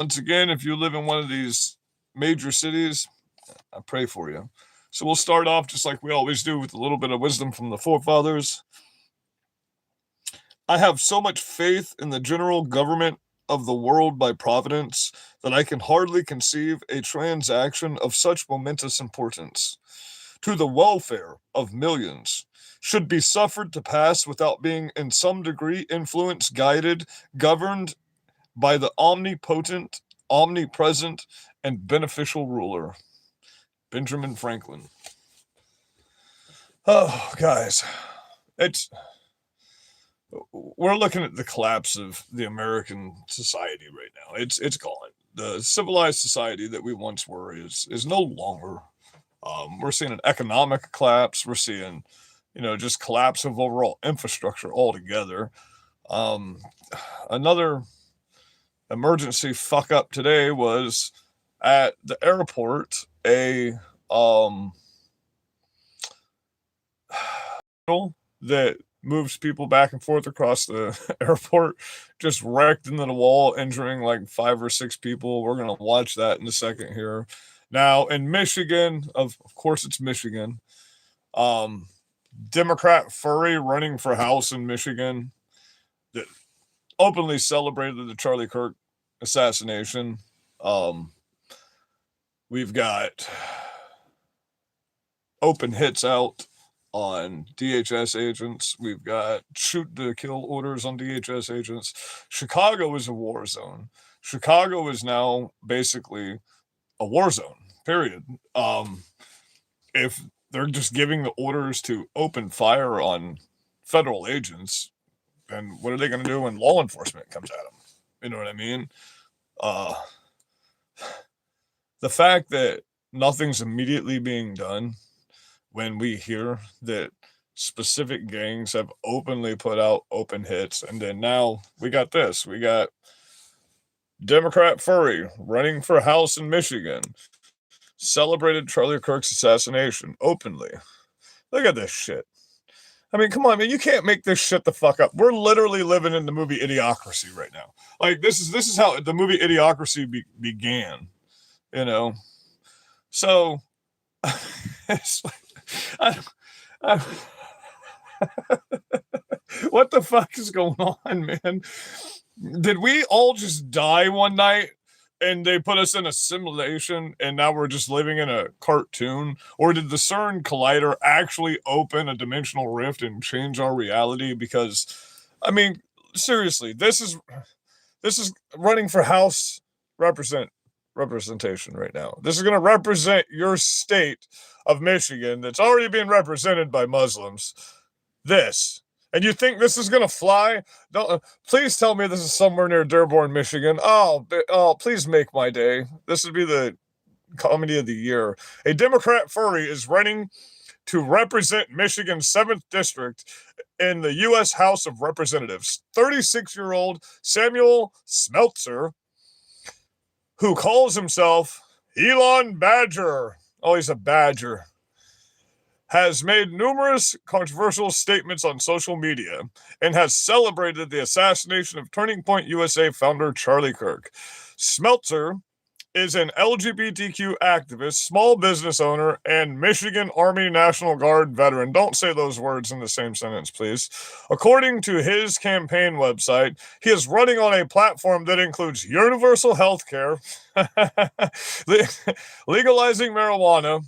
Once again, if you live in one of these major cities, I pray for you. So we'll start off just like we always do with a little bit of wisdom from the forefathers. I have so much faith in the general government of the world by providence that I can hardly conceive a transaction of such momentous importance to the welfare of millions should be suffered to pass without being in some degree influenced, guided, governed by the omnipotent, omnipresent, and beneficial ruler. Benjamin Franklin. Oh, guys, we're looking at the collapse of the American society right now. It's gone. The civilized society that we once were is no longer. We're seeing an economic collapse. We're seeing, just collapse of overall infrastructure altogether. Another emergency fuck up today was at the airport. A that moves people back and forth across the airport just wrecked into the wall, injuring like 5 or 6 people. We're gonna watch that in a second here. Now in Michigan, of course it's Michigan. Democrat furry running for House in Michigan that openly celebrated the Charlie Kirk assassination. We've got open hits out on DHS agents. We've got shoot to kill orders on DHS agents. Chicago is a war zone. Chicago is now basically a war zone, period. If they're just giving the orders to open fire on federal agents, then what are they going to do when law enforcement comes at them? You know what I mean? The fact that nothing's immediately being done when we hear that specific gangs have openly put out open hits, and then now we got this. We got Democrat furry running for House in Michigan, celebrated Charlie Kirk's assassination openly. Look at this shit. I mean, come on, man. You can't make this shit the fuck up. We're literally living in the movie Idiocracy right now. Like, this is how the movie Idiocracy began, So, it's like, what the fuck is going on, man? Did we all just die one night and they put us in a simulation and now we're just living in a cartoon? Or did the CERN collider actually open a dimensional rift and change our reality? Because, I mean, seriously, this is running for House representation right now. This is going to represent your state of Michigan that's already being represented by Muslims. And you think this is going to fly? Don't please tell me this is somewhere near Dearborn, Michigan. Oh, please make my day. This would be the comedy of the year. A Democrat furry is running to represent Michigan's 7th district in the U.S. House of Representatives. 36-year-old Samuel Smeltzer, who calls himself Elon Badger. Oh, he's a badger. Has made numerous controversial statements on social media and has celebrated the assassination of Turning Point USA founder Charlie Kirk. Smeltzer is an LGBTQ activist, small business owner, and Michigan Army National Guard veteran. Don't say those words in the same sentence, please. According to his campaign website, he is running on a platform that includes universal health care, legalizing marijuana,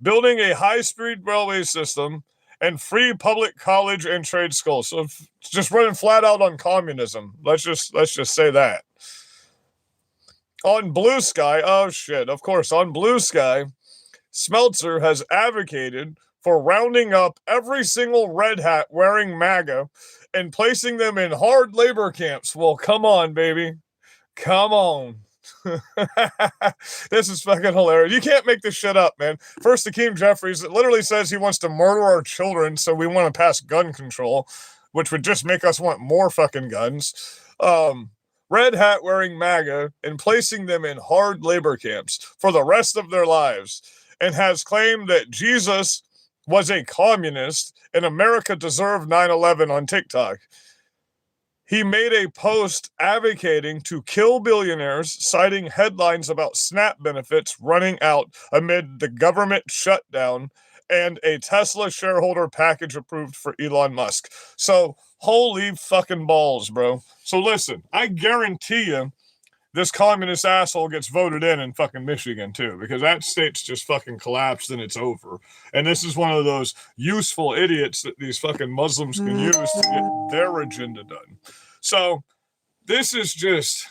building a high-speed railway system, and free public college and trade schools. So just running flat out on communism. Let's just say that. On Blue Sky, on Blue Sky, Smeltzer has advocated for rounding up every single red hat wearing MAGA and placing them in hard labor camps. Well, come on, baby. Come on. This is fucking hilarious. You can't make this shit up, man. First, Hakeem Jeffries, it literally says he wants to murder our children, so we want to pass gun control, which would just make us want more fucking guns. Red hat wearing MAGA and placing them in hard labor camps for the rest of their lives, and has claimed that Jesus was a communist and America deserved 9/11 on TikTok. He made a post advocating to kill billionaires, citing headlines about SNAP benefits running out amid the government shutdown and a Tesla shareholder package approved for Elon Musk. So, holy fucking balls, bro. So listen, I guarantee you this communist asshole gets voted in fucking Michigan too, because that state's just fucking collapsed and it's over. And this is one of those useful idiots that these fucking Muslims can use to get their agenda done. So this is just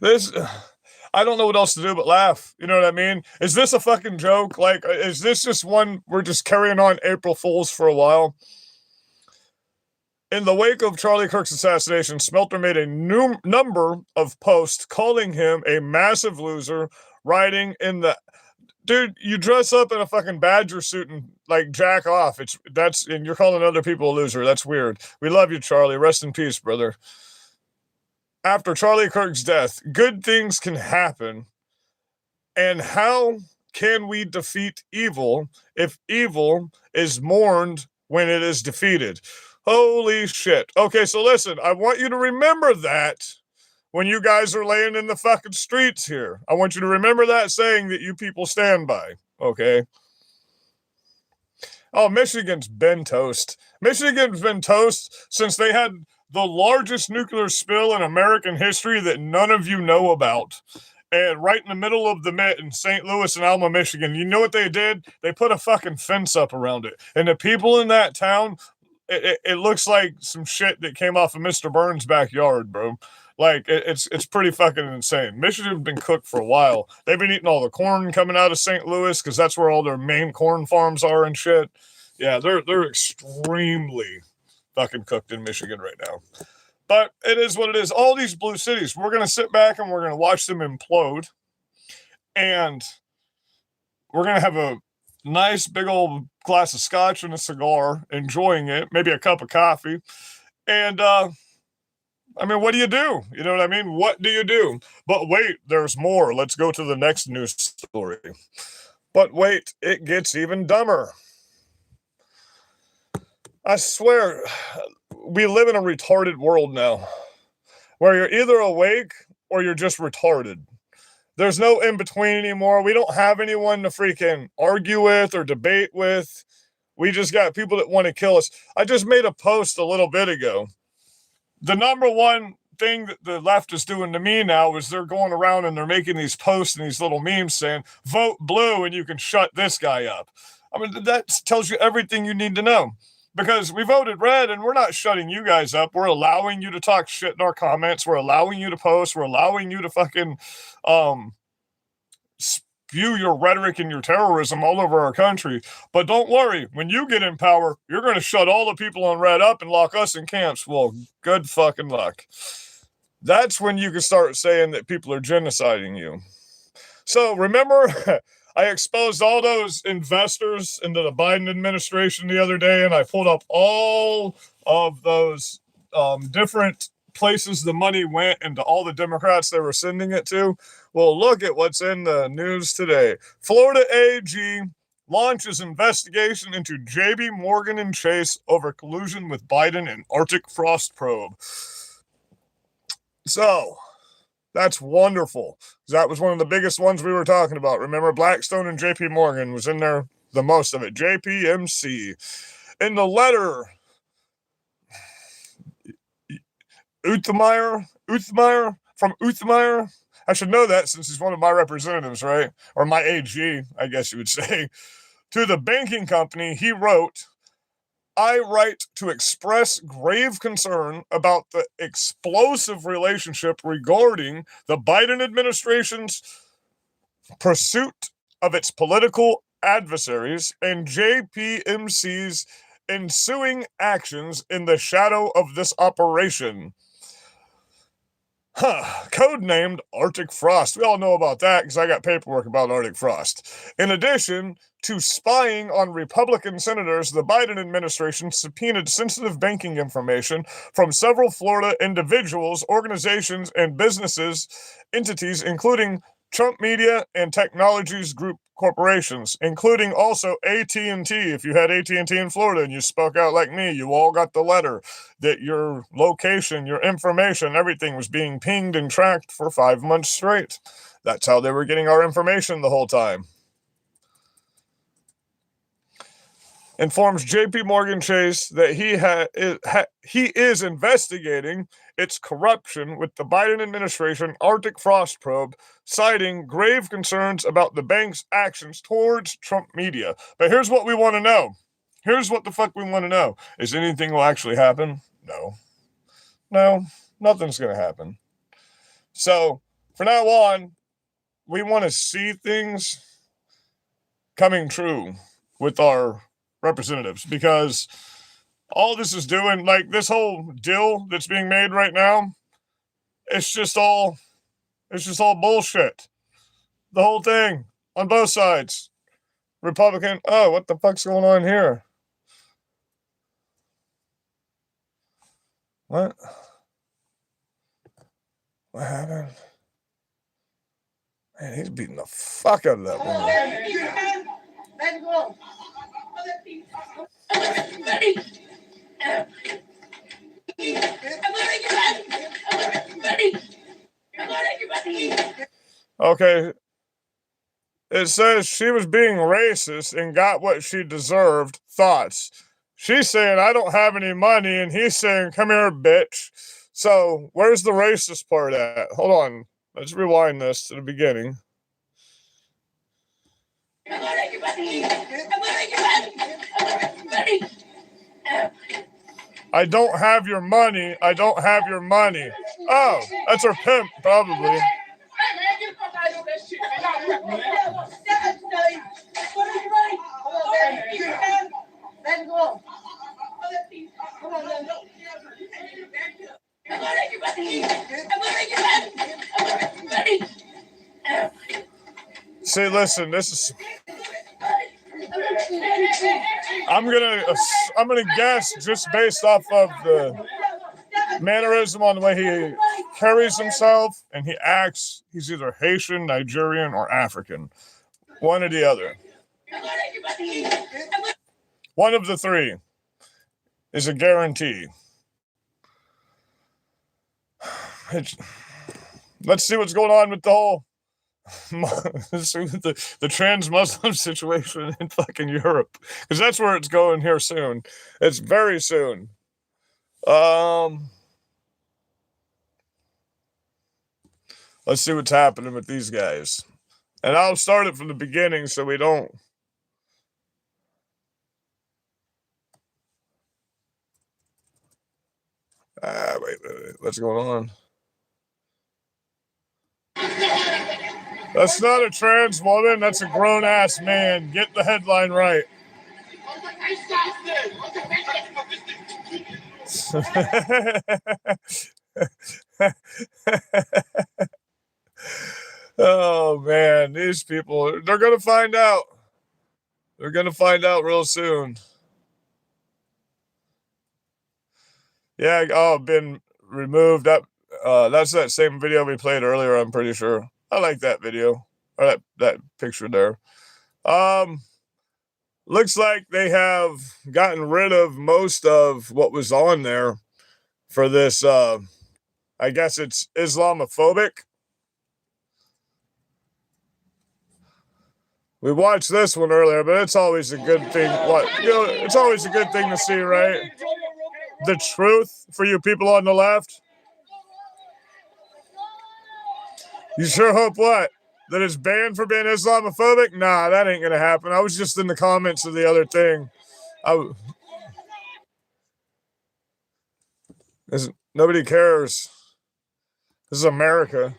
this. I don't know what else to do but laugh. You know what I mean? Is this a fucking joke? Like, is this just one we're just carrying on April Fools for a while? In the wake of Charlie Kirk's assassination, Smelter made a number of posts calling him a massive loser, writing in the... Dude, you dress up in a fucking badger suit and, like, jack off. And you're calling other people a loser. That's weird. We love you, Charlie. Rest in peace, brother. After Charlie Kirk's death, good things can happen. And how can we defeat evil if evil is mourned when it is defeated? Holy shit. Okay, so listen, I want you to remember that when you guys are laying in the fucking streets here. I want you to remember that saying that you people stand by, okay? Oh, Michigan's been toast. Michigan's been toast since they had the largest nuclear spill in American history that none of you know about. And right in the middle of the Met in St. Louis and Alma, Michigan, you know what they did? They put a fucking fence up around it. And the people in that town... It looks like some shit that came off of Mr. Burns' backyard, bro. Like, it's pretty fucking insane. Michigan's been cooked for a while. They've been eating all the corn coming out of St. Louis because that's where all their main corn farms are and shit. Yeah, they're extremely fucking cooked in Michigan right now. But it is what it is. All these blue cities, we're going to sit back and we're going to watch them implode. And we're going to have a nice big old glass of scotch and a cigar, enjoying it, maybe a cup of coffee. And, I mean, what do you do? You know what I mean? What do you do? But wait, there's more. Let's go to the next news story. But wait, it gets even dumber. I swear, we live in a retarded world now, where you're either awake or you're just retarded. There's no in between anymore. We don't have anyone to freaking argue with or debate with. We just got people that want to kill us. I just made a post a little bit ago. The number one thing that the left is doing to me now is they're going around and they're making these posts and these little memes saying, vote blue and you can shut this guy up. I mean, that tells you everything you need to know. Because we voted red and we're not shutting you guys up. We're allowing you to talk shit in our comments. We're allowing you to post. We're allowing you to fucking spew your rhetoric and your terrorism all over our country. But don't worry, when you get in power, you're going to shut all the people on red up and lock us in camps. Well, good fucking luck. That's when you can start saying that people are genociding you. So remember... I exposed all those investors into the Biden administration the other day, and I pulled up all of those different places the money went and to all the Democrats they were sending it to. Well, look at what's in the news today. Florida AG launches investigation into JP Morgan and Chase over collusion with Biden and Arctic frost probe. So... that's wonderful. That was one of the biggest ones we were talking about. Remember, Blackstone and JP Morgan was in there the most of it. JPMC. In the letter, Uthmeyer from Uthmeyer. I should know that since he's one of my representatives, right? Or my AG, I guess you would say. To the banking company, he wrote, I write to express grave concern about the explosive relationship regarding the Biden administration's pursuit of its political adversaries and JPMC's ensuing actions in the shadow of this operation. Codenamed Arctic Frost. We all know about that because I got paperwork about Arctic Frost. In addition to spying on Republican senators, the Biden administration subpoenaed sensitive banking information from several Florida individuals, organizations, and businesses, entities, including Trump Media and Technologies Group corporations, including also AT&T. If you had AT&T in Florida and you spoke out like me, you all got the letter that your location, your information, everything was being pinged and tracked for 5 months straight. That's how they were getting our information the whole time. Informs J.P. Morgan Chase that he is investigating its corruption with the Biden administration Arctic Frost probe, citing grave concerns about the bank's actions towards Trump media. But here's what we want to know. Here's what the fuck we want to know. Is anything will actually happen? No. No, nothing's going to happen. So, from now on, we want to see things coming true with our representatives, because all this is doing, like this whole deal that's being made right now, it's just all bullshit. The whole thing on both sides. Republican, oh, what the fuck's going on here? What happened? Man, he's beating the fuck out of that woman. Okay. It says she was being racist and got what she deserved. Thoughts. She's saying, I don't have any money, and he's saying, come here, bitch. So, where's the racist part at? Hold on. Let's rewind this to the beginning. I don't have your money. I don't have your money. Oh, that's her pimp, probably. See, listen, this is... I'm gonna guess, just based off of the mannerism on the way he carries himself and he acts, he's either Haitian, Nigerian, or African. One or the other. One of the three is a guarantee. Let's see what's going on with the whole the trans Muslim situation in fucking Europe, because that's where it's going here soon. It's very soon. Let's see what's happening with these guys, and I'll start it from the beginning so we don't. Wait, what's going on? That's not a trans woman. That's a grown-ass man. Get the headline right. Oh, man. These people, they're going to find out. They're going to find out real soon. Yeah, oh, been removed. That's that same video we played earlier, I'm pretty sure. I like that video, or that picture there. Looks like they have gotten rid of most of what was on there for this. I guess it's Islamophobic. We watched this one earlier, but it's always a good thing. It's always a good thing to see, right? The truth for you people on the left. You sure hope what? That it's banned for being Islamophobic? Nah, that ain't gonna happen. I was just in the comments of the other thing. Nobody cares. This is America.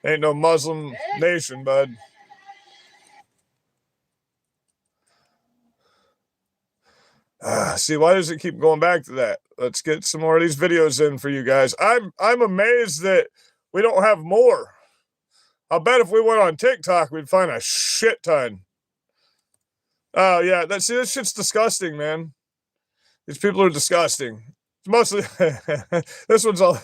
Ain't no Muslim nation, bud. See, why does it keep going back to that? Let's get some more of these videos in for you guys. I'm amazed that we don't have more. I'll bet if we went on TikTok, we'd find a shit ton. Oh, yeah. This shit's disgusting, man. These people are disgusting. It's mostly... this one's all...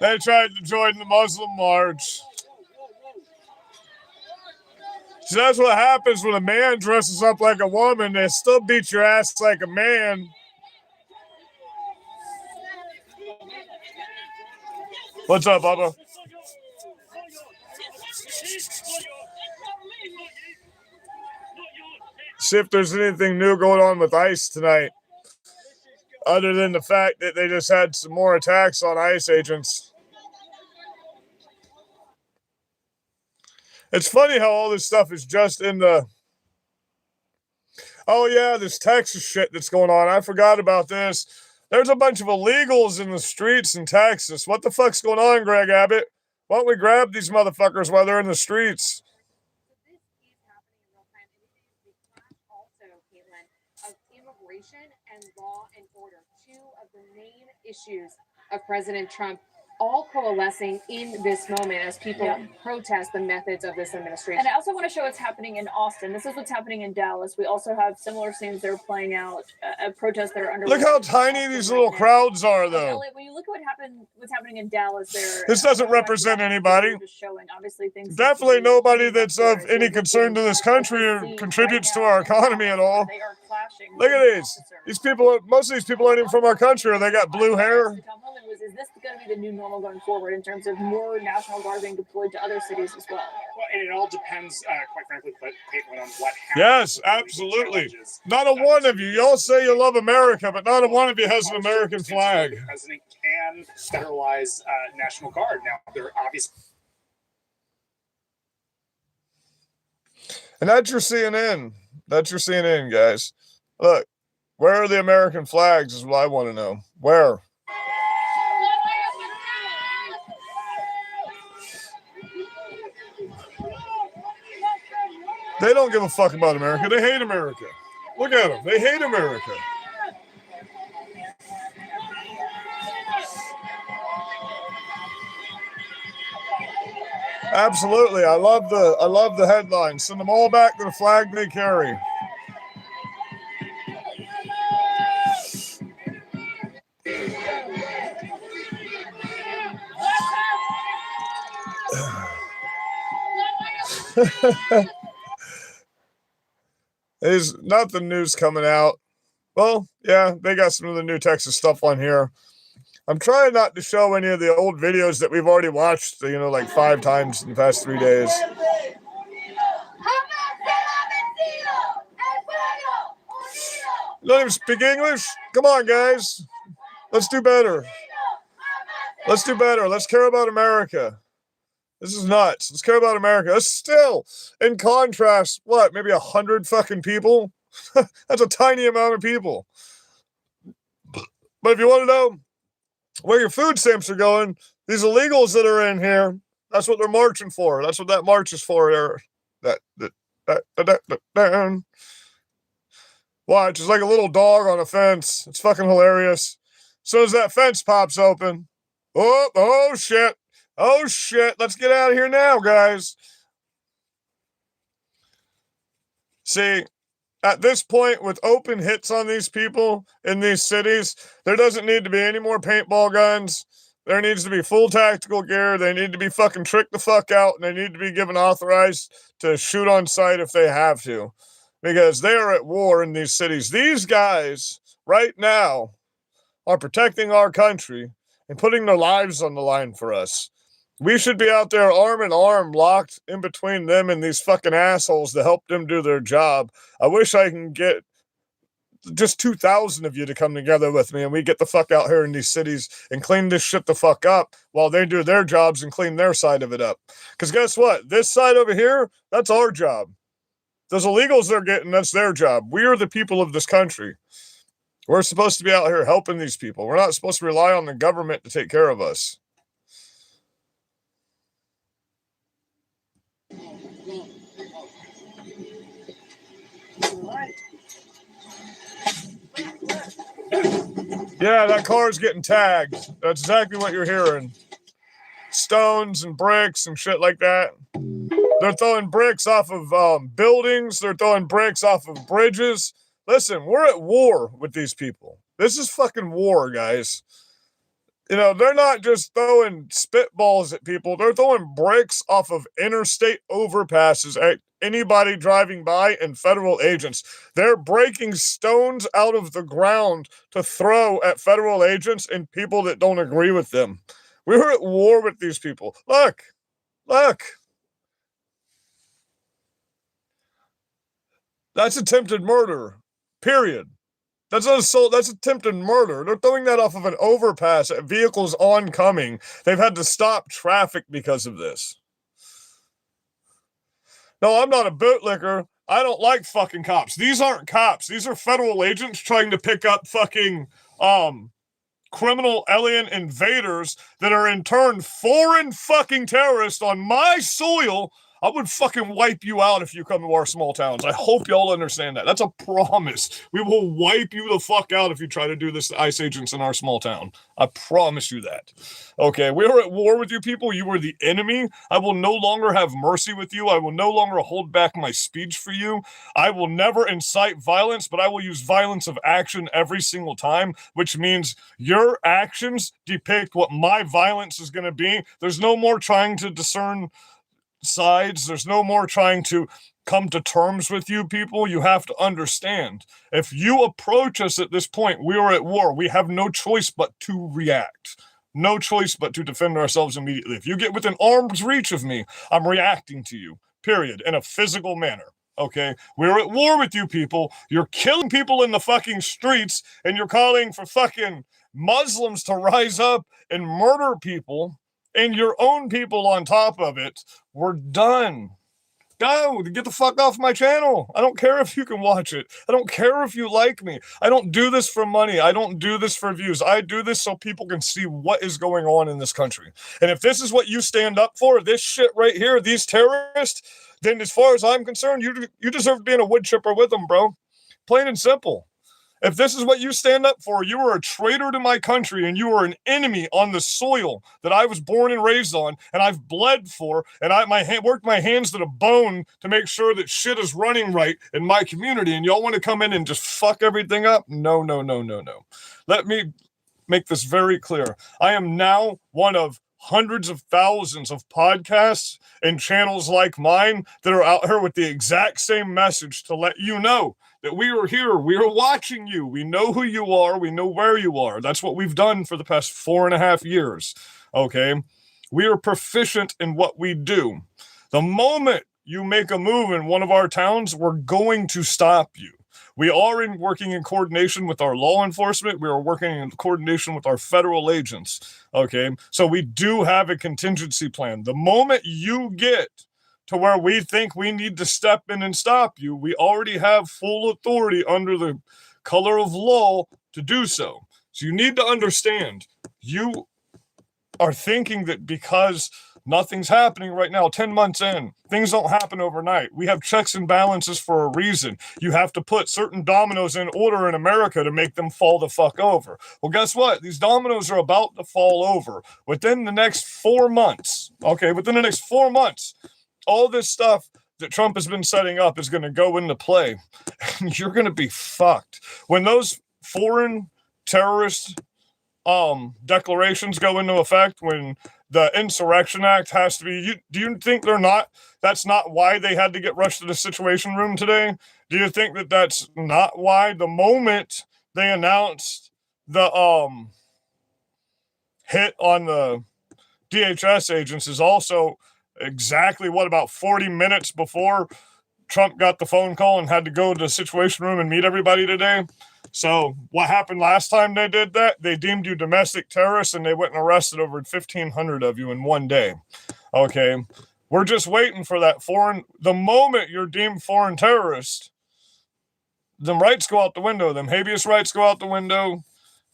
They tried to join the Muslim March. So that's what happens when a man dresses up like a woman. They still beat your ass like a man. What's up, Bubba? See if there's anything new going on with ICE tonight, other than the fact that they just had some more attacks on ICE agents. It's funny how all this stuff is just in the... Oh, yeah, this Texas shit that's going on. I forgot about this. There's a bunch of illegals in the streets in Texas. What the fuck's going on, Greg Abbott? Why don't we grab these motherfuckers while they're in the streets? Immigration and law and order, two of the main issues of President Trump, all coalescing in this moment as people protest the methods of this administration. And I also want to show what's happening in Austin. This is what's happening in Dallas. We also have similar scenes that are playing out, protests that are underway. Look how tiny these little crowds are, though. When you look at what's happening in Dallas, this doesn't represent anybody. Just showing, obviously, things definitely nobody that's of any concern to this country or contributes to our economy at all. They are clashing. Look at these. These people, most of these people aren't even from our country, or they got blue hair. Is this going to be the new normal going forward in terms of more National Guard being deployed to other cities as well? Well, and it all depends, quite frankly, Caitlin, on what happens. Yes, absolutely. Not a one of you. Y'all say you love America, but not a one of you has an American flag. The president can federalize National Guard. Now, there are obvious. And that's your CNN. That's your CNN, guys. Look, where are the American flags is what I want to know. Where? They don't give a fuck about America. They hate America. Look at them. They hate America. Absolutely. I love the headlines. Send them all back to the flag they carry. There's nothing news coming out. Well, yeah, they got some of the new Texas stuff on here. I'm trying not to show any of the old videos that we've already watched, like 5 times in the past 3 days. You don't even speak English? Come on, guys. Let's do better. Let's do better. Let's care about America. This is nuts. Let's care about America. That's still, in contrast, what, maybe 100 fucking people? That's a tiny amount of people. But if you want to know where your food stamps are going, these illegals that are in here, that's what they're marching for. That's what that march is for. Watch, it's like a little dog on a fence. It's fucking hilarious. As soon as that fence pops open, oh shit. Oh shit, let's get out of here now, guys. See, at this point, with open hits on these people in these cities, there doesn't need to be any more paintball guns. There needs to be full tactical gear. They need to be fucking tricked the fuck out, and they need to be given authorized to shoot on sight if they have to. Because they are at war in these cities. These guys, right now, are protecting our country and putting their lives on the line for us. We should be out there arm in arm, locked in between them and these fucking assholes to help them do their job. I wish I can get just 2,000 of you to come together with me and we get the fuck out here in these cities and clean this shit the fuck up while they do their jobs and clean their side of it up. Because guess what? This side over here, that's our job. Those illegals they're getting, that's their job. We are the people of this country. We're supposed to be out here helping these people. We're not supposed to rely on the government to take care of us. Yeah, that car's getting tagged. That's exactly what you're hearing. Stones and bricks and shit like that. They're throwing bricks off of buildings. They're throwing bricks off of bridges. Listen, we're at war with these people. This is fucking war, guys. You know, they're not just throwing spitballs at people, they're throwing bricks off of interstate overpasses at anybody driving by and federal agents. They're breaking stones out of the ground to throw at federal agents and people that don't agree with them. We're at war with these people. Look. That's attempted murder. Period. That's not assault. That's attempted murder. They're throwing that off of an overpass at vehicles oncoming. They've had to stop traffic because of this. No, I'm not a bootlicker. I don't like fucking cops. These aren't cops. These are federal agents trying to pick up fucking criminal alien invaders that are in turn foreign fucking terrorists on my soil. I would fucking wipe you out if you come to our small towns. I hope y'all understand that. That's a promise. We will wipe you the fuck out if you try to do this to ICE agents in our small town. I promise you that. Okay, we are at war with you people. You are the enemy. I will no longer have mercy with you. I will no longer hold back my speech for you. I will never incite violence, but I will use violence of action every single time, which means your actions depict what my violence is going to be. There's no more trying to discern sides. There's no more trying to come to terms with you people. You have to understand, if you approach us at this point, we are at war. We have no choice but to react. No choice but to defend ourselves immediately. If you get within arm's reach of me, I'm reacting to you, period, in a physical manner. Okay, we're at war with you people. You're killing people in the fucking streets, and you're calling for fucking Muslims to rise up and murder people, and your own people on top of it. We're done. Go, get the fuck off my channel. I don't care if you can watch it. I don't care if you like me. I don't do this for money. I don't do this for views. I do this so people can see what is going on in this country. And if this is what you stand up for, this shit right here, these terrorists, then as far as I'm concerned, you deserve to be in a wood chipper with them, bro. Plain and simple. If this is what you stand up for, you are a traitor to my country, and you are an enemy on the soil that I was born and raised on, and I've bled for, and worked my hands to the bone to make sure that shit is running right in my community, and y'all want to come in and just fuck everything up? No. Let me make this very clear. I am now one of hundreds of thousands of podcasts and channels like mine that are out here with the exact same message to let you know that we are here. We are watching you. We know who you are. We know where you are. That's what we've done for the past 4.5 years. Okay. We are proficient in what we do. The moment you make a move in one of our towns, we're going to stop you. We are working in coordination with our law enforcement. We are working in coordination with our federal agents. Okay. So we do have a contingency plan. The moment you get to where we think we need to step in and stop you, we already have full authority under the color of law to do so. So you need to understand, you are thinking that because nothing's happening right now, 10 months in, things don't happen overnight. We have checks and balances for a reason. You have to put certain dominoes in order in America to make them fall the fuck over. Well, guess what? These dominoes are about to fall over within the next 4 months. Okay, within the next 4 months, all this stuff that Trump has been setting up is going to go into play. And you're going to be fucked. When those foreign terrorist declarations go into effect, when the Insurrection Act has to be, do you think that's not why they had to get rushed to the Situation Room today? Do you think that that's not why the moment they announced the hit on the DHS agents is also exactly about 40 minutes before Trump got the phone call and had to go to the Situation Room and meet everybody today? So what happened last time they did that? They deemed you domestic terrorists, and they went and arrested over 1,500 of you in one day. Okay, we're just waiting for that the moment you're deemed foreign terrorist, them rights go out the window, them habeas rights go out the window.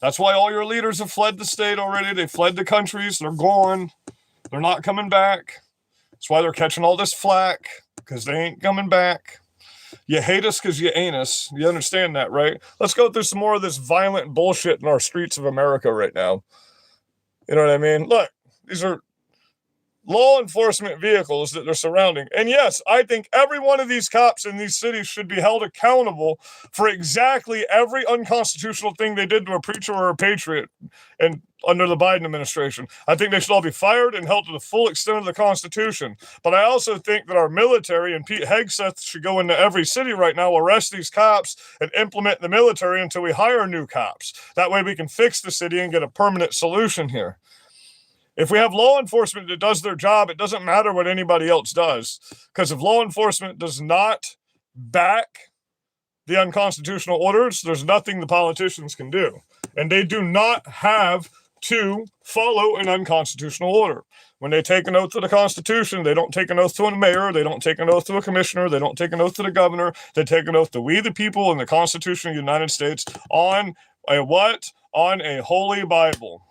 That's why all your leaders have fled the state already. They fled the countries. They're gone. They're not coming back. That's why they're catching all this flack, because they ain't coming back. You hate us because you ain't us. You understand that, right? Let's go through some more of this violent bullshit in our streets of America right now. You know what I mean? Look, these are law enforcement vehicles that they're surrounding. And yes, I think every one of these cops in these cities should be held accountable for exactly every unconstitutional thing they did to a preacher or a patriot and under the Biden administration. I think they should all be fired and held to the full extent of the Constitution. But I also think that our military and Pete Hegseth should go into every city right now, arrest these cops, and implement the military until we hire new cops. That way we can fix the city and get a permanent solution here. If we have law enforcement that does their job, it doesn't matter what anybody else does. Because if law enforcement does not back the unconstitutional orders, there's nothing the politicians can do. And they do not have to follow an unconstitutional order. When they take an oath to the Constitution, they don't take an oath to a mayor, they don't take an oath to a commissioner, they don't take an oath to the governor, they take an oath to we the people in the Constitution of the United States on a what? On a holy Bible.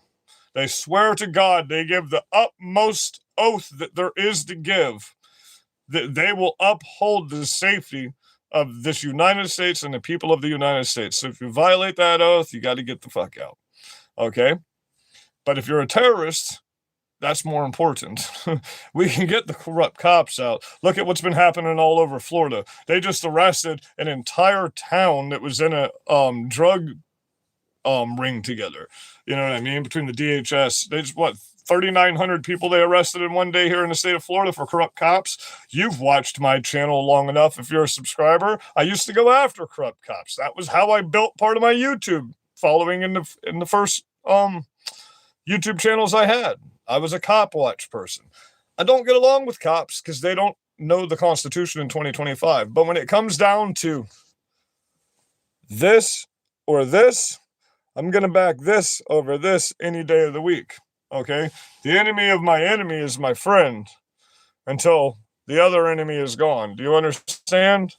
They swear to God, they give the utmost oath that there is to give, that they will uphold the safety of this United States and the people of the United States. So if you violate that oath, you got to get the fuck out. Okay? But if you're a terrorist, that's more important. We can get the corrupt cops out. Look at what's been happening all over Florida. They just arrested an entire town that was in a drug ring together. You know what I mean? Between the DHS, they just 3,900 people they arrested in one day here in the state of Florida for corrupt cops. You've watched my channel long enough. If you're a subscriber, I used to go after corrupt cops. That was how I built part of my YouTube following in the first YouTube channels I had. I was a cop watch person. I don't get along with cops because they don't know the Constitution in 2025. But when it comes down to this or this, I'm going to back this over this any day of the week, okay? The enemy of my enemy is my friend until the other enemy is gone. Do you understand?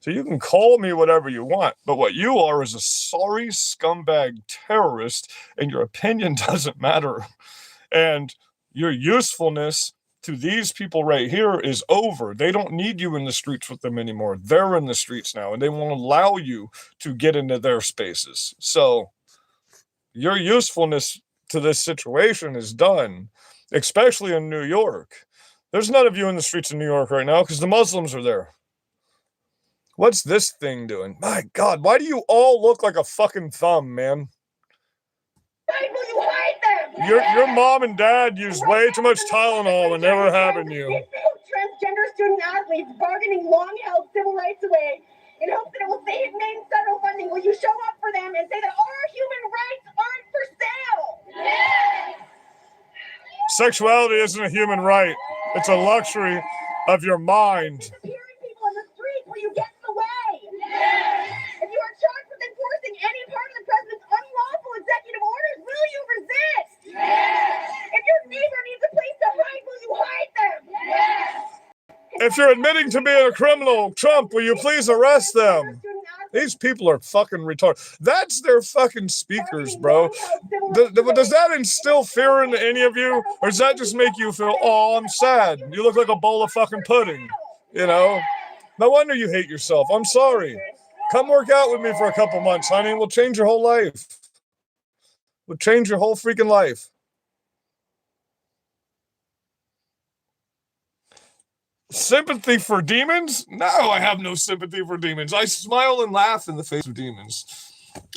So you can call me whatever you want, but what you are is a sorry scumbag terrorist, and your opinion doesn't matter. And your usefulness to these people right here is over. They don't need you in the streets with them anymore. They're in the streets now, and they won't allow you to get into their spaces. So your usefulness to this situation is done, especially in New York. There's none of you in the streets of New York right now because the Muslims are there. What's this thing doing? My God, why do you all look like a fucking thumb, man? Why will you hide them? Your mom and dad use way too much Tylenol when they were having you. Transgender student athletes bargaining long-held civil rights away in hopes that it will save Maine's federal funding. Will you show up for them and say that our human rights aren't for sale? Yes! Sexuality isn't a human right. It's a luxury of your mind. Disappearing people in the street, will you get in the way? Yes! If you are charged with enforcing any part of the president's unlawful executive orders, will you resist? Yes! If your neighbor needs a place to hide, will you hide them? Yes! If you're admitting to being a criminal, Trump, will you please arrest them? These people are fucking retarded. That's their fucking speakers, bro. Does that instill fear into any of you? Or does that just make you feel, oh, I'm sad? You look like a bowl of fucking pudding. You know? No wonder you hate yourself. I'm sorry. Come work out with me for a couple months, honey. We'll change your whole life. We'll change your whole freaking life. Sympathy for demons? No, I have no sympathy for demons. I smile and laugh in the face of demons.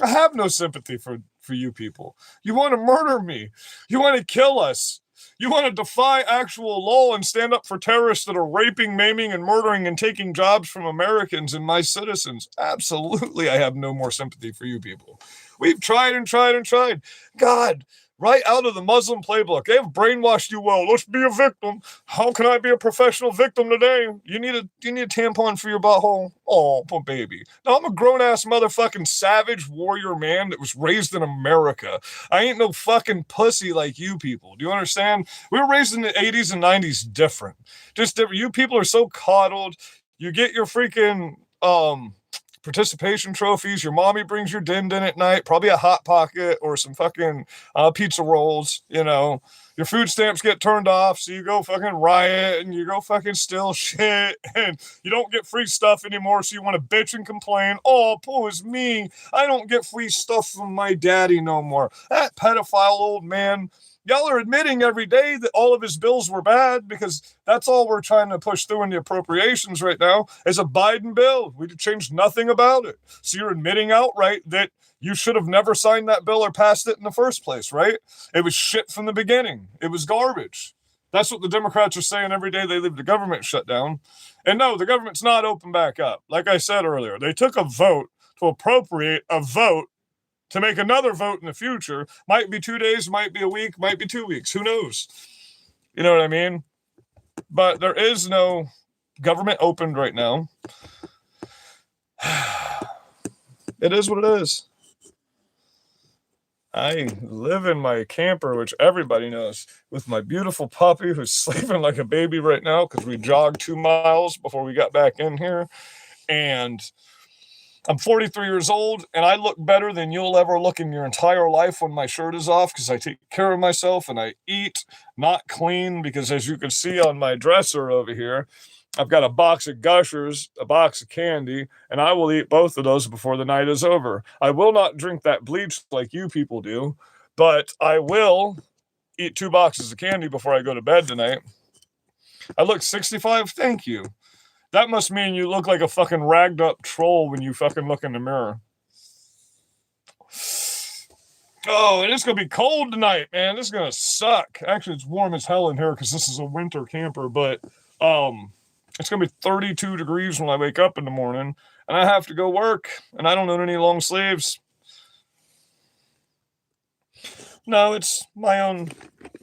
I have no sympathy for you people. You want to murder me. You want to kill us. You want to defy actual law and stand up for terrorists that are raping, maiming, and murdering and taking jobs from Americans and my citizens. Absolutely, I have no more sympathy for you people. We've tried and tried and tried. God, right out of the Muslim playbook. They have brainwashed you well. Let's be a victim. How can I be a professional victim today? You need a tampon for your butthole? Oh, poor baby. Now, I'm a grown-ass motherfucking savage warrior man that was raised in America. I ain't no fucking pussy like you people. Do you understand? We were raised in the 80s and 90s different. Just different. You people are so coddled. You get your freaking participation trophies. Your mommy brings your din at night, probably a Hot Pocket or some fucking pizza rolls. You know, your food stamps get turned off, so you go fucking riot and you go fucking steal shit, and you don't get free stuff anymore, so you want to bitch and complain. Oh, poor is me. I don't get free stuff from my daddy no more. That pedophile old man Y'all are admitting every day that all of his bills were bad because that's all we're trying to push through in the appropriations right now is a Biden bill. We changed nothing about it. So you're admitting outright that you should have never signed that bill or passed it in the first place, right? It was shit from the beginning. It was garbage. That's what the Democrats are saying every day they leave the government shut down. And no, the government's not open back up. Like I said earlier, they took a vote to appropriate a vote to make another vote in the future. Might be 2 days, might be a week, might be 2 weeks. Who knows? You know what I mean? But there is no government opened right now. It is what it is. I live in my camper, which everybody knows, with my beautiful puppy who's sleeping like a baby right now because we jogged 2 miles before we got back in here. And I'm 43 years old, and I look better than you'll ever look in your entire life when my shirt is off because I take care of myself and I eat not clean because, as you can see on my dresser over here, I've got a box of Gushers, a box of candy, and I will eat both of those before the night is over. I will not drink that bleach like you people do, but I will eat 2 boxes of candy before I go to bed tonight. I look 65? Thank you. That must mean you look like a fucking ragged up troll when you fucking look in the mirror. Oh, and it's going to be cold tonight, man. This is going to suck. Actually, it's warm as hell in here because this is a winter camper, but it's going to be 32 degrees when I wake up in the morning, and I have to go work, and I don't own any long sleeves. No, it's my own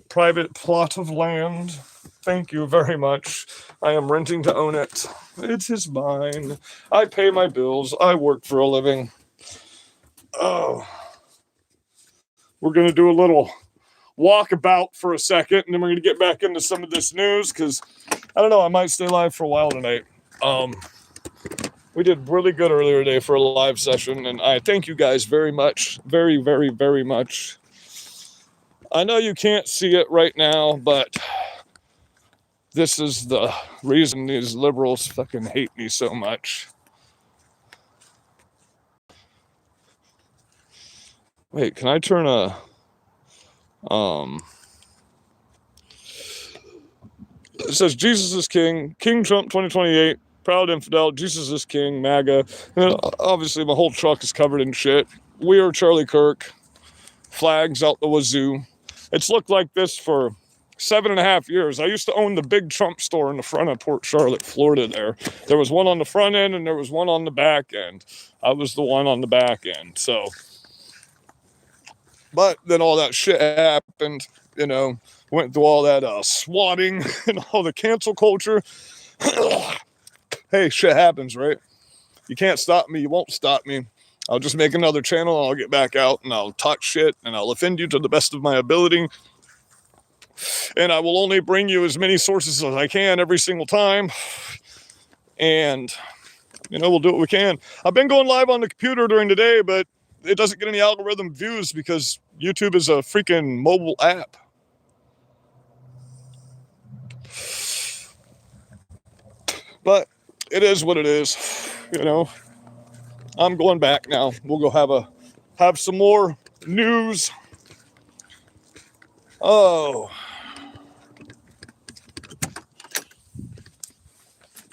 private plot of land. Thank you very much. I am renting to own it. It is mine. I pay my bills. I work for a living. Oh. We're going to do a little walkabout for a second, and then we're going to get back into some of this news because, I don't know, I might stay live for a while tonight. We did really good earlier today for a live session, and I thank you guys very much. Very, very, very much. I know you can't see it right now, but this is the reason these liberals fucking hate me so much. Wait, can I turn a... It says Jesus is King, King Trump 2028, proud infidel, Jesus is King, MAGA. And obviously my whole truck is covered in shit. We are Charlie Kirk, flags out the wazoo. It's looked like this for 7.5 years. I used to own the big Trump store in the front of Port Charlotte, Florida there. There was one on the front end and there was one on the back end. I was the one on the back end, so. But then all that shit happened, you know, went through all that swatting and all the cancel culture. Hey, shit happens, right? You can't stop me. You won't stop me. I'll just make another channel. I'll get back out and I'll talk shit and I'll offend you to the best of my ability. And I will only bring you as many sources as I can every single time. And, you know, we'll do what we can. I've been going live on the computer during the day, but it doesn't get any algorithm views because YouTube is a freaking mobile app. But it is what it is, you know. I'm going back now. We'll go have some more news. Oh.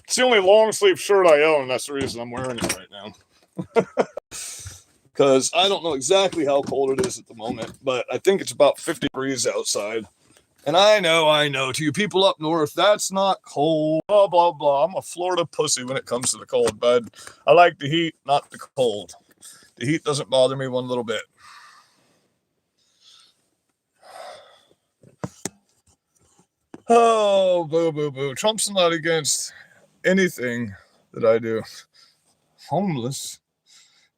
It's the only long sleeve shirt I own. That's the reason I'm wearing it right now. Because I don't know exactly how cold it is at the moment, but I think it's about 50 degrees outside. And I know, to you people up north, that's not cold, blah, blah, blah. I'm a Florida pussy when it comes to the cold, bud. I like the heat, not the cold. The heat doesn't bother me one little bit. Oh, boo, boo, boo. Trump's not against anything that I do. Homeless.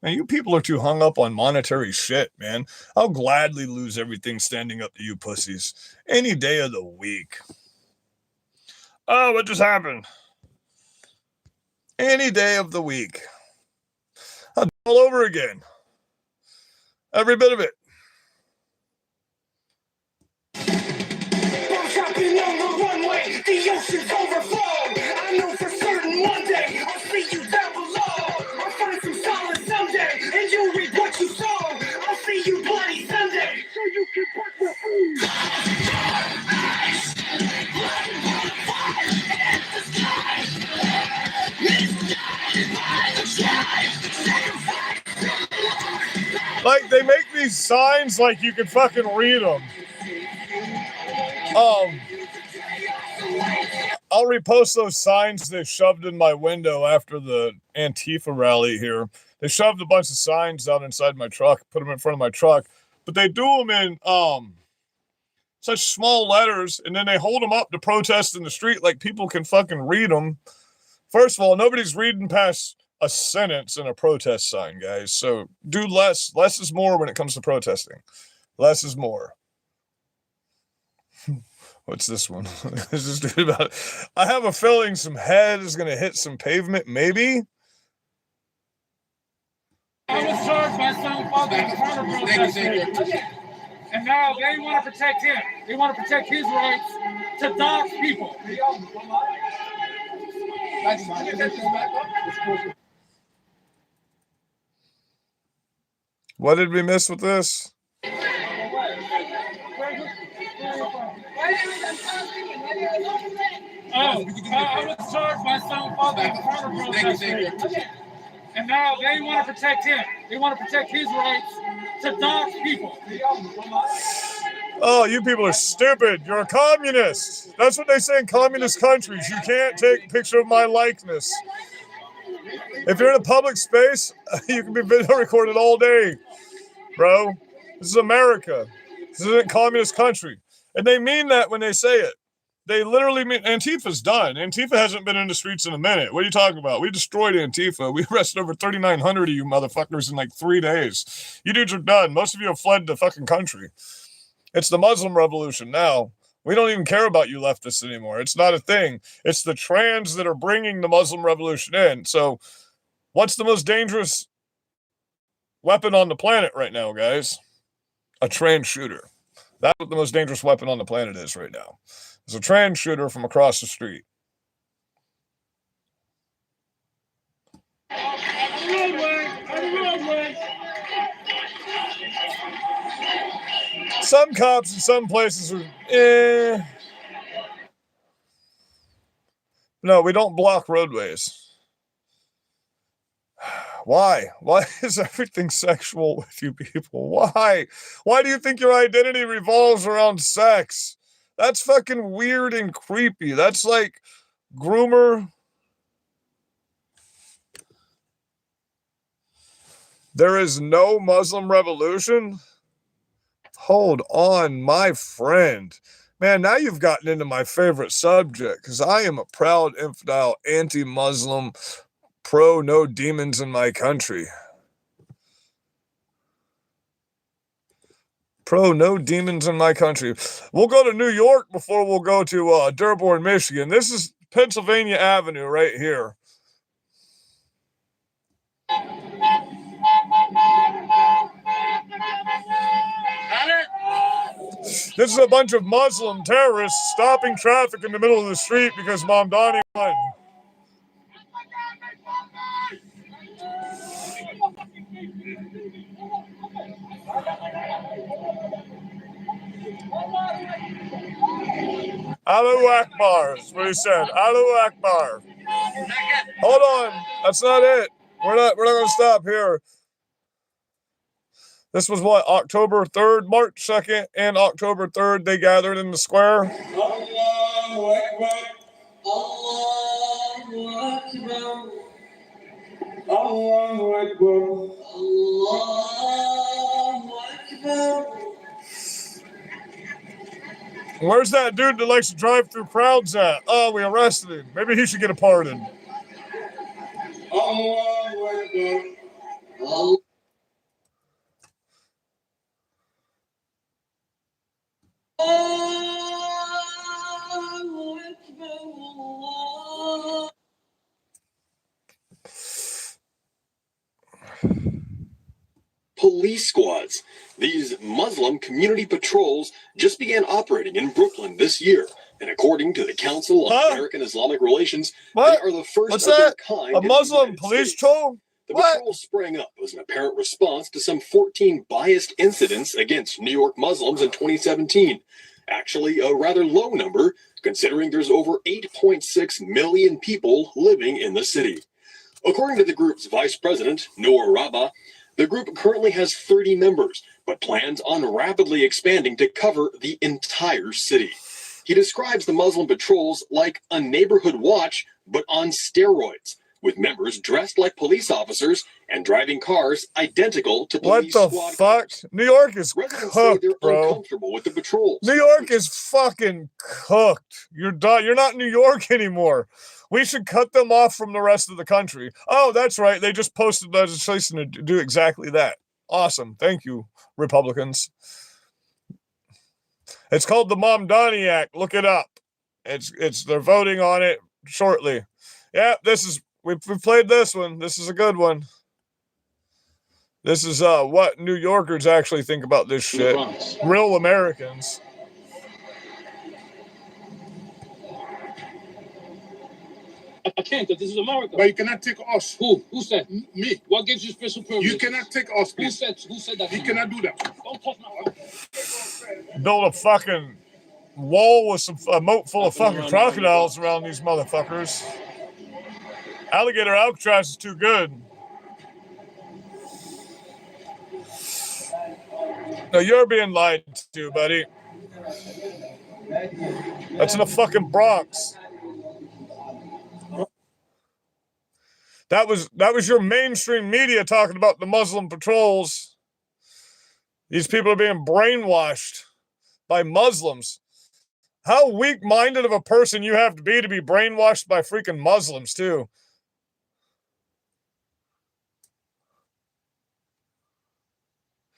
Man, you people are too hung up on monetary shit, man. I'll gladly lose everything standing up to you pussies. Any day of the week. Oh, what just happened? Any day of the week. I'll do it all over again. Every bit of it. Dropping on the runway, the ocean's overflow. I know for certain one day I'll see you down below. I'll find some solid someday, and you'll reap what you sow. I'll see you bloody Sunday, so you can put the food. Like, they make these signs like you can fucking read them. I'll repost those signs they shoved in my window after the Antifa rally here. They shoved a bunch of signs down inside my truck, put them in front of my truck, but they do them in such small letters, and then they hold them up to protest in the street like people can fucking read them. First of all, nobody's reading past a sentence in a protest sign, guys. So do less. Less is more when it comes to protesting. Less is more. What's this one? This is about. I have a feeling some head is going to hit some pavement, maybe. I was charged by some father in front of protesters. And now they want to protect him. They want to protect his rights to dox people. What did we miss with this? I was charged by some father in front of protesters. And now they want to protect him. They want to protect his rights to dox people. Oh, you people are stupid. You're a communist. That's what they say in communist countries. You can't take a picture of my likeness. If you're in a public space, you can be video recorded all day, bro. This is America. This isn't a communist country. And they mean that when they say it. They literally mean Antifa's done. Antifa hasn't been in the streets in a minute. What are you talking about? We destroyed Antifa. We arrested over 3,900 of you motherfuckers in like 3 days. You dudes are done. Most of you have fled the fucking country. It's the Muslim revolution now. We don't even care about you leftists anymore. It's not a thing. It's the trans that are bringing the Muslim revolution in. So what's the most dangerous weapon on the planet right now, guys? A trans shooter. That's what the most dangerous weapon on the planet is right now. It's a trans shooter from across the street. Some cops in some places are, No, we don't block roadways. Why? Why is everything sexual with you people? Why? Why do you think your identity revolves around sex? That's fucking weird and creepy. That's like groomer. There is no Muslim revolution? Hold on, my friend. Man, now you've gotten into my favorite subject, because I am a proud infidel, anti-Muslim, pro no demons in my country. Pro no demons in my country. We'll go to New York before we'll go to Dearborn, Michigan. This is Pennsylvania Avenue right here. This is a bunch of Muslim terrorists stopping traffic in the middle of the street because Mamdani won. Allahu Akbar is what he said. Allahu Akbar. Hold on. That's not it. We're not going to stop here. This was what, October 3rd, March 2nd, and October 3rd, they gathered in the square. Allahu Akbar. Allahu Akbar. Allahu Akbar. Allahu Akbar. Where's that dude that likes to drive through crowds at? Oh, we arrested him. Maybe he should get a pardon. Allahu Akbar. Allahu Akbar. Allah. Police squads. These Muslim community patrols just began operating in Brooklyn this year. And according to the Council of American Islamic Relations, they are the first of their kind. A Muslim police patrol? The patrol sprang up as an apparent response to some 14 biased incidents against New York Muslims in 2017. Actually, a rather low number, considering there's over 8.6 million people living in the city. According to the group's vice president, Noor Rabah, The group currently has 30 members, but plans on rapidly expanding to cover the entire city. He describes the Muslim patrols like a neighborhood watch, but on steroids, with members dressed like police officers and driving cars identical to police What the squad fuck? cars. New York is Residents say cooked, they're bro. uncomfortable with the patrols. New York is fucking cooked. You're done. You're not New York anymore. We should cut them off from the rest of the country. Oh, that's right. They just posted legislation to do exactly that. Awesome. Thank you, Republicans. It's called the Mamdani Act. Look it up. They're voting on it shortly. Yeah, we played this one. This is a good one. This is what New Yorkers actually think about this shit. Real Americans. I can't, because this is America. But you cannot take us. Who? Who said? Me. What gives you special privilege? You cannot take us, Who please. said that? You cannot do that. Don't touch my Build a fucking wall with a moat full of fucking crocodiles around these motherfuckers. Alligator Alcatraz is too good. No, you're being lied to, buddy. That's in the fucking Bronx. That was your mainstream media talking about the Muslim patrols. These people are being brainwashed by Muslims. How weak-minded of a person you have to be brainwashed by freaking Muslims too.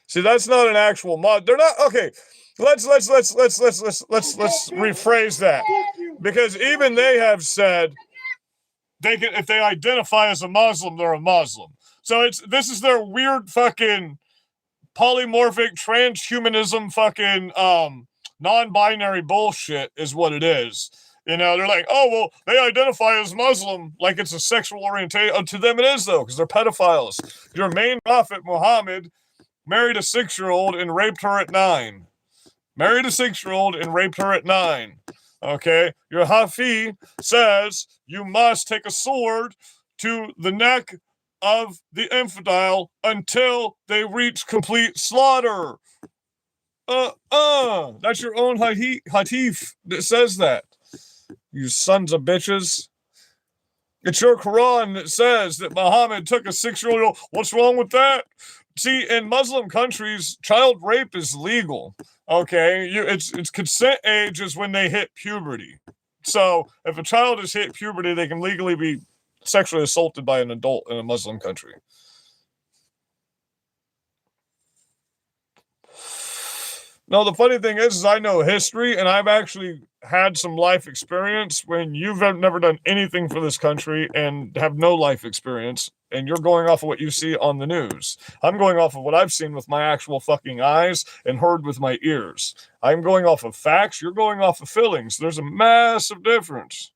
See, that's not an actual mod. They're not okay. Let's rephrase that, because even they have said they can, if they identify as a Muslim, they're a Muslim. So this is their weird fucking polymorphic transhumanism fucking non-binary bullshit is what it is. You know, they're like, oh, well, they identify as Muslim like it's a sexual orientation. Oh, to them it is, though, because they're pedophiles. Your main prophet, Muhammad, married a 6-year-old and raped her at 9. Married a 6-year-old and raped her at 9. Okay? Your Hafi says you must take a sword to the neck of the infidel until they reach complete slaughter. That's your own Hatif that says that. You sons of bitches. It's your Quran that says that Muhammad took a 6-year-old. What's wrong with that? See, in Muslim countries, child rape is legal. Okay, it's consent age is when they hit puberty. So if a child has hit puberty, they can legally be sexually assaulted by an adult in a Muslim country. No, the funny thing is I know history, and I've actually had some life experience when you've never done anything for this country and have no life experience, and you're going off of what you see on the news. I'm going off of what I've seen with my actual fucking eyes and heard with my ears. I'm going off of facts. You're going off of feelings. There's a massive difference.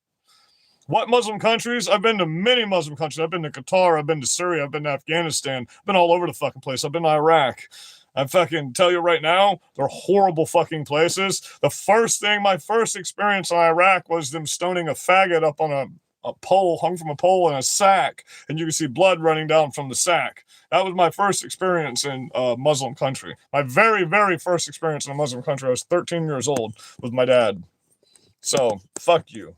What Muslim countries? I've been to many Muslim countries. I've been to Qatar. I've been to Syria. I've been to Afghanistan. I've been all over the fucking place. I've been to Iraq. I fucking tell you right now, they're horrible fucking places. My first experience in Iraq was them stoning a faggot up on a pole, hung from a pole in a sack, and you can see blood running down from the sack. That was my first experience in a Muslim country. My very, very first experience in a Muslim country. I was 13 years old with my dad. So, fuck you.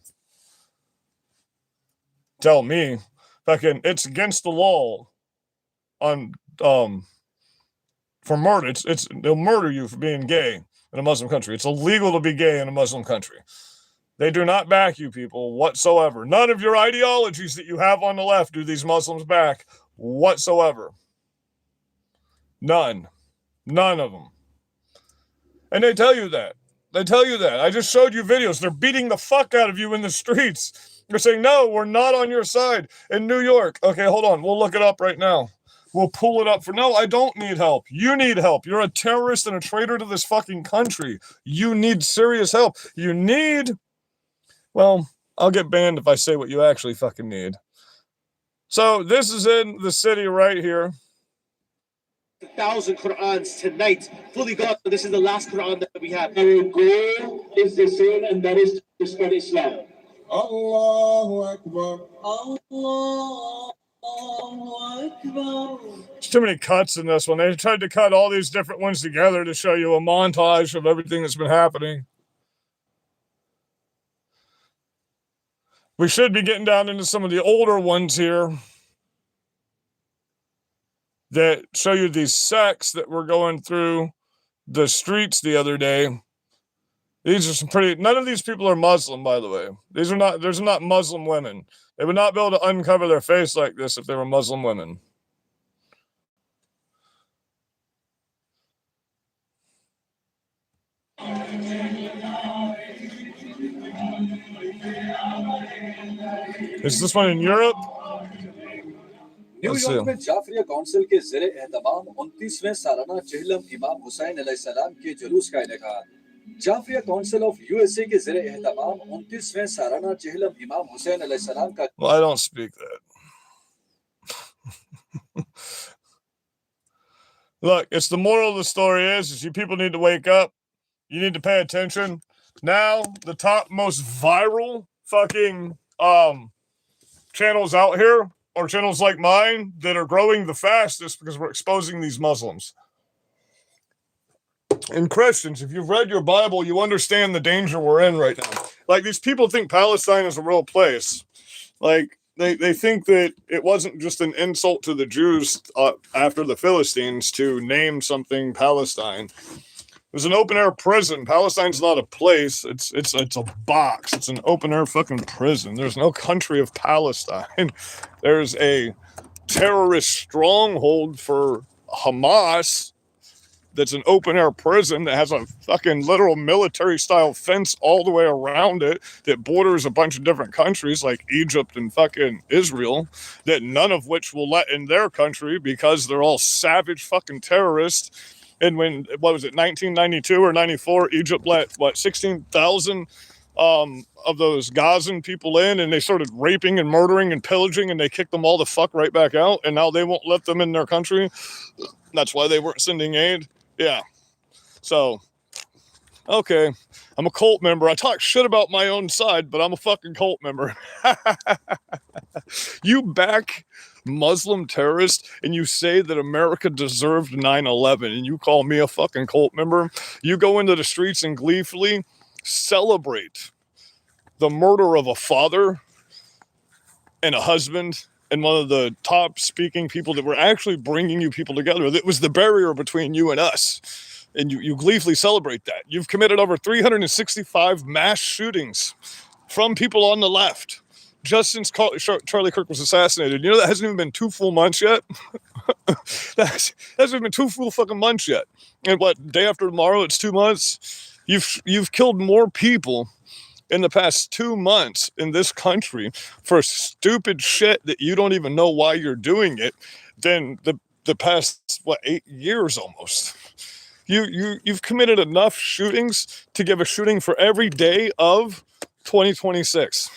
Tell me, fucking, it's against the law on, for murder. They'll murder you for being gay in a Muslim country. It's illegal to be gay in a Muslim country. They do not back you people whatsoever. None of your ideologies that you have on the left do these Muslims back whatsoever. None. None of them. And they tell you that. I just showed you videos. They're beating the fuck out of you in the streets. They're saying, no, we're not on your side. In New York. Okay, hold on. We'll look it up right now. We'll pull it up no, I don't need help. You need help. You're a terrorist and a traitor to this fucking country. You need serious help. Well, I'll get banned if I say what you actually fucking need. So this is in the city right here. 1,000 Qur'ans tonight. Fully God, this is the last Qur'an that we have. Our goal is the same, and that is to spread Islam. Allahu Akbar. Allahu Akbar. There's too many cuts in this one. They tried to cut all these different ones together to show you a montage of everything that's been happening. We should be getting down into some of the older ones here that show you these sects that were going through the streets the other day. These are some pretty, none of these people are Muslim, by the way. These are not Muslim women. They would not be able to uncover their face like this if they were Muslim women. Is this one in Europe? New York में Jafaria council के ज़ेरे एहतमाम 29वें सालाना चहलम इमाम हुसैन अलैहिस्सलाम के जुलूस का इनेकाद। Jafaria council of USA के ज़ेरे एहतमाम 29वें सालाना चहलम इमाम हुसैन अलैहिस्सलाम का। Well, I don't speak that. Look, it's the moral of the story is you people need to wake up. You need to pay attention. Now, the top most viral fucking channels out here are channels like mine that are growing the fastest because we're exposing these Muslims. And Christians, if you've read your Bible, you understand the danger we're in right now. Like, these people think Palestine is a real place. Like, they think that it wasn't just an insult to the Jews after the Philistines to name something Palestine. It was an open-air prison. Palestine's not a place. It's a box. It's an open-air fucking prison. There's no country of Palestine. There's a terrorist stronghold for Hamas that's an open-air prison that has a fucking literal military-style fence all the way around it that borders a bunch of different countries like Egypt and fucking Israel, that none of which will let in their country because they're all savage fucking terrorists. And when, what was it, 1992 or 94, Egypt let, 16,000 of those Gazan people in, and they started raping and murdering and pillaging, and they kicked them all the fuck right back out, and now they won't let them in their country. That's why they weren't sending aid. Yeah. So, okay. I'm a cult member. I talk shit about my own side, but I'm a fucking cult member. You back Muslim terrorists and you say that America deserved 9/11 and you call me a fucking cult member. You go into the streets and gleefully celebrate the murder of a father and a husband and one of the top speaking people that were actually bringing you people together. That was the barrier between you and us. And you gleefully celebrate that. You've committed over 365 mass shootings from people on the left just since Charlie Kirk was assassinated. You know, that hasn't even been 2 full months yet. That hasn't been 2 full fucking months yet. And what, day after tomorrow, it's 2 months? You've killed more people in the past 2 months in this country for stupid shit that you don't even know why you're doing it than the past, 8 years almost. You've committed enough shootings to give a shooting for every day of 2026.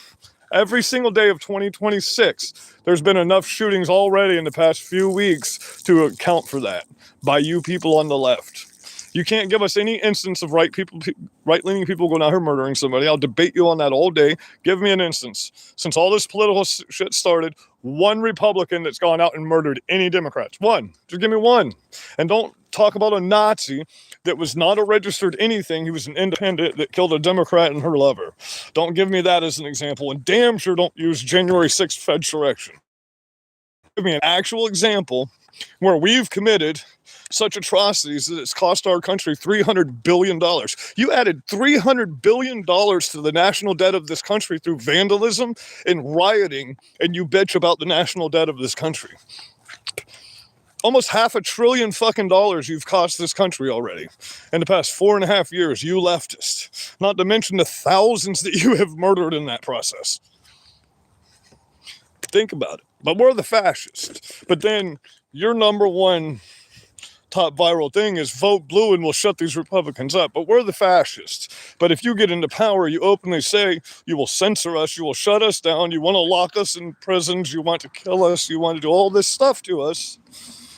Every single day of 2026, there's been enough shootings already in the past few weeks to account for that by you people on the left. You can't give us any instance of right-leaning people going out here murdering somebody. I'll debate you on that all day. Give me an instance. Since all this political shit started, one Republican that's gone out and murdered any Democrats. One. Just give me one. And don't talk about a Nazi that was not a registered anything. He was an independent that killed a Democrat and her lover. Don't give me that as an example. And damn sure don't use January 6th Fedsurrection. Give me an actual example where we've committed such atrocities that it's cost our country $300 billion. You added $300 billion to the national debt of this country through vandalism and rioting, and you bitch about the national debt of this country. Almost $500 billion fucking dollars you've cost this country already in the past 4.5 years, you leftists. Not to mention the thousands that you have murdered in that process. Think about it. But we're the fascists. But then your number one top viral thing is vote blue and we'll shut these Republicans up. But we're the fascists. But if you get into power, you openly say you will censor us, you will shut us down, you want to lock us in prisons, you want to kill us, you want to do all this stuff to us.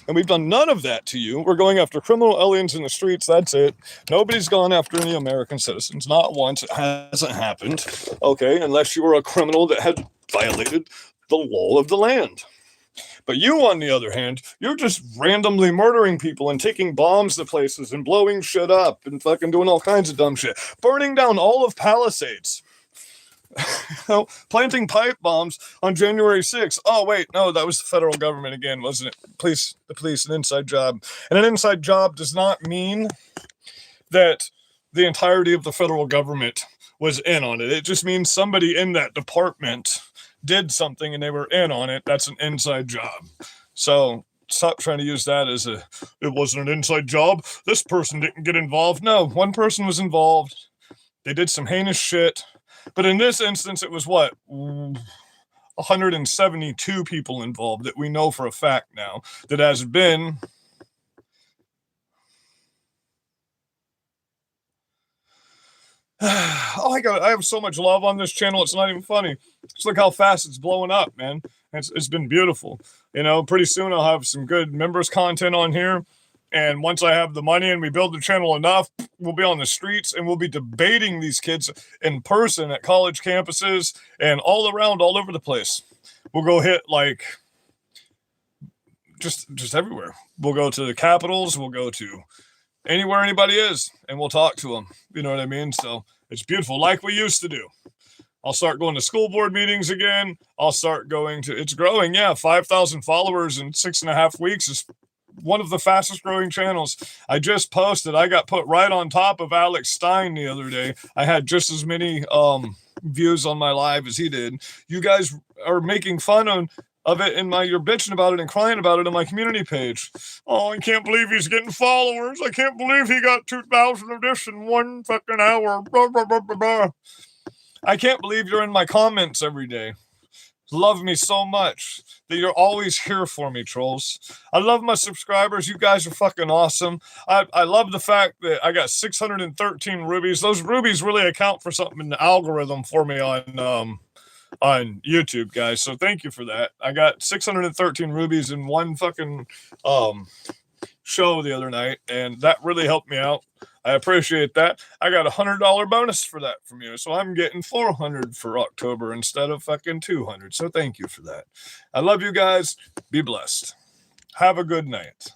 And we've done none of that to you. We're going after criminal aliens in the streets. That's it. Nobody's gone after any American citizens. Not once. It hasn't happened. Okay, unless you were a criminal that had violated the law of the land. But you, on the other hand, you're just randomly murdering people and taking bombs to places and blowing shit up and fucking doing all kinds of dumb shit. Burning down all of Palisades. Planting pipe bombs on January 6th. Oh, wait, no, that was the federal government again, wasn't it? The police, an inside job. And an inside job does not mean that the entirety of the federal government was in on it. It just means somebody in that department did something and they were in on it. That's an inside job. So stop trying to use that as it wasn't an inside job. This person didn't get involved. No, one person was involved. They did some heinous shit. But in this instance, it was what? 172 people involved that we know for a fact now that has been I have so much love on this channel. It's not even funny. Just look how fast it's blowing up, man. It's been beautiful. You know, pretty soon I'll have some good members content on here. And once I have the money and we build the channel enough, we'll be on the streets and we'll be debating these kids in person at college campuses and all around, all over the place. We'll go hit like just everywhere. We'll go to the capitals. We'll go to anywhere anybody is, and we'll talk to them. You know what I mean? So it's beautiful, like we used to do. I'll start going to school board meetings again. I'll start going to, it's growing, yeah, 5,000 followers in 6.5 weeks is one of the fastest growing channels. I just posted, I got put right on top of Alex Stein the other day. I had just as many views on my live as he did. You guys are making fun of it and you're bitching about it and crying about it on my community page. Oh, I can't believe he's getting followers. I can't believe he got 2,000 of this in 1 fucking hour. Blah, blah, blah, blah, blah. I can't believe you're in my comments every day. Love me so much that you're always here for me, trolls. I love my subscribers. You guys are fucking awesome. I love the fact that I got 613 rubies. Those rubies really account for something in the algorithm for me on YouTube, guys. So thank you for that. I got 613 rubies in one fucking show the other night, and that really helped me out. I appreciate that. I got $100 bonus for that from you, so I'm getting 400 for October instead of fucking 200. So thank you for that. I love you guys. Be blessed. Have a good night.